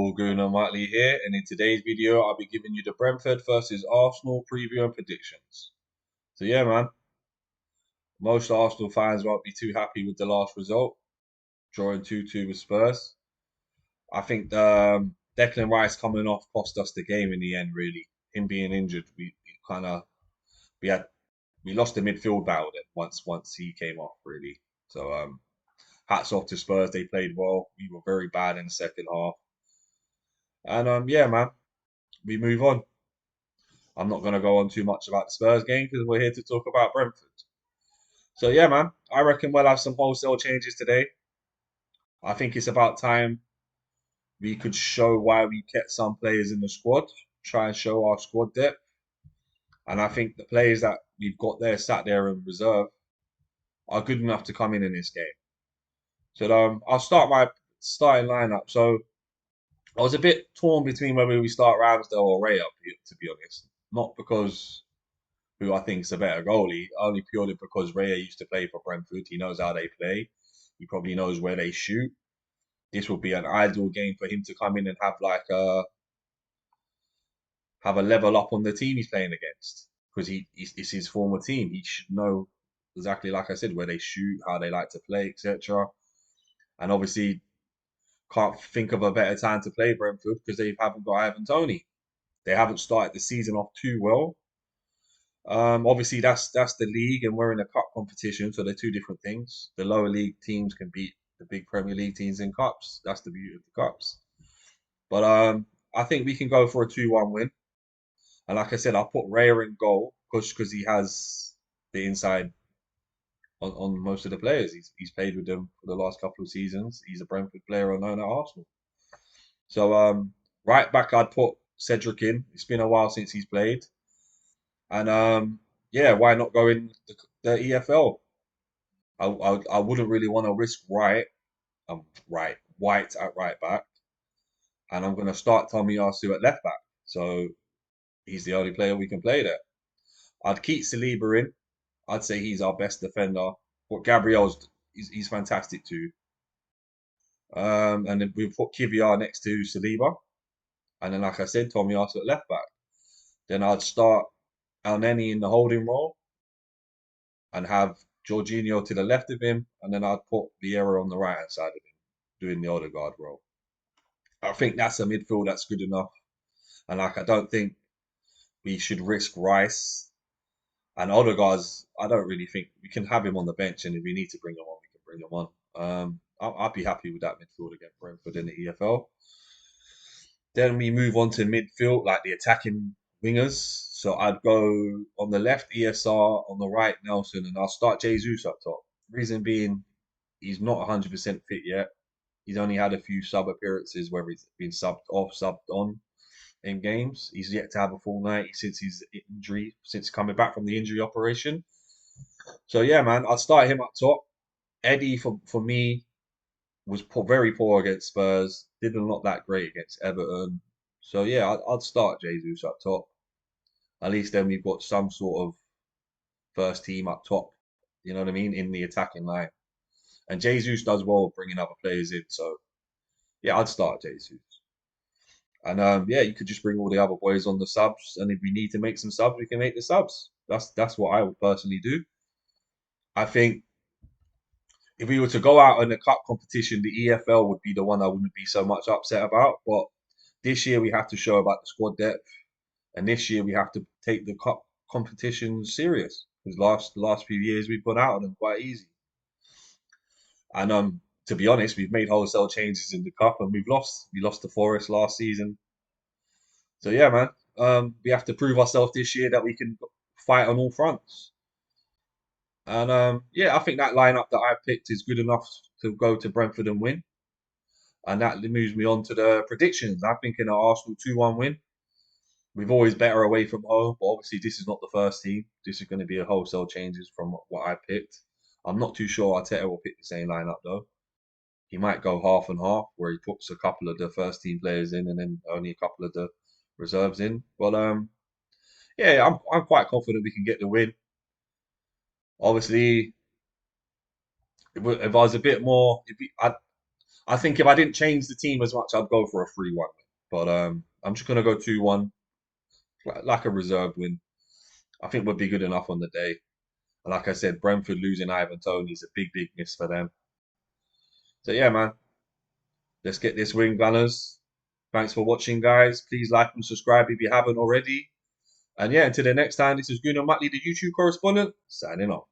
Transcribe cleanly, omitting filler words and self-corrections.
All good on Motley here, and in today's video, I'll be giving you the Brentford versus Arsenal preview and predictions. So yeah, man, most Arsenal fans won't be too happy with the last result, drawing 2-2 with Spurs. I think Declan Rice coming off cost us the game in the end. Really, him being injured, we kind of we had we lost the midfield battle then once he came off. Really, so hats off to Spurs. They played well. We were very bad in the second half, and yeah, man, we move on. I'm not going to go on too much about the Spurs game because we're here to talk about Brentford. So yeah, man, I reckon we'll have some wholesale changes today. I think it's about time we could show why we kept some players in the squad, try and show our squad depth. And I think the players that we've got there, sat there in reserve, are good enough to come in this game. So I'll start my starting lineup. So I was a bit torn between whether we start Ramsdale or Ray up, to be honest. Not because who I think is a better goalie, only purely because Raya used to play for Brentford. He knows how they play. He probably knows where they shoot. This would be an ideal game for him to come in and have a level up on the team he's playing against because it's his former team. He should know exactly, like I said, where they shoot, how they like to play, etc. And obviously, can't think of a better time to play Brentford because they haven't got Ivan Toney. They haven't started the season off too well. Obviously, that's the league, and we're in a cup competition, so they're two different things. The lower league teams can beat the big Premier League teams in cups. That's the beauty of the cups. But I think we can go for a 2-1 win. And like I said, I'll put Raya in goal because he has the inside on most of the players. He's played with them for the last couple of seasons. He's a Brentford player known at Arsenal. So right back, I'd put Cedric in. It's been a while since he's played. And yeah, why not go in the EFL? I wouldn't really want to risk White at right back, and I'm going to start Tommy Tomiyasu at left back. So he's the only player we can play there. I'd keep Saliba in. I'd say he's our best defender. But Gabriel's he's fantastic too. And then we put Kiviar next to Saliba, and then like I said, Tommy Tomiyasu at left back. Then I'd start El Neni in the holding role and have Jorginho to the left of him, and then I'd put Vieira on the right hand side of him, doing the Odegaard role. I think that's a midfield that's good enough, and like I don't think we should risk Rice and Odegaard's. I don't really think we can have him on the bench, and if we need to bring him on, we can bring him on. I'd be happy with that midfield against Brentford in the EFL. Then we move on to midfield, like the attacking wingers. So I'd go on the left ESR, on the right Nelson, and I'll start Jesus up top. Reason being, he's not 100% fit yet. He's only had a few sub appearances where he's been subbed off, subbed on in games. He's yet to have a full 90 since his injury, since coming back from the injury operation. So yeah, man, I'd start him up top. Eddie for me was very poor against Spurs. Didn't look that great against Everton. So yeah, I'd start Jesus up top. At least then we've got some sort of first team up top. You know what I mean in the attacking line. And Jesus does well bringing other players in. So yeah, I'd start Jesus. And yeah, you could just bring all the other boys on the subs, and if we need to make some subs, we can make the subs. That's what I would personally do. I think if we were to go out in the cup competition, the EFL would be the one I wouldn't be so much upset about. But this year we have to show about the squad depth, and this year we have to take the cup competition serious. Because last few years we've gone out on them quite easy. And to be honest, we've made wholesale changes in the cup, and we've lost. We lost to Forest last season. So yeah, man, we have to prove ourselves this year that we can fight on all fronts. And yeah, I think that lineup that I picked is good enough to go to Brentford and win. And that moves me on to the predictions. I'm thinking an Arsenal 2-1 win. We've always better away from home, but obviously this is not the first team. This is going to be a wholesale changes from what I picked. I'm not too sure Arteta will pick the same lineup though. He might go half and half, where he puts a couple of the first team players in and then only a couple of the reserves in. But yeah, I'm quite confident we can get the win. Obviously, if I was a bit more, I think if I didn't change the team as much, I'd go for a 3-1. But I'm just gonna go 2-1, like a reserve win. I think would be good enough on the day. And like I said, Brentford losing Ivan Toney is a big, big miss for them. So yeah, man, let's get this win, Gunners. Thanks for watching, guys. Please like and subscribe if you haven't already. And yeah, until the next time, this is Gunnar Mutley, the YouTube correspondent, signing off.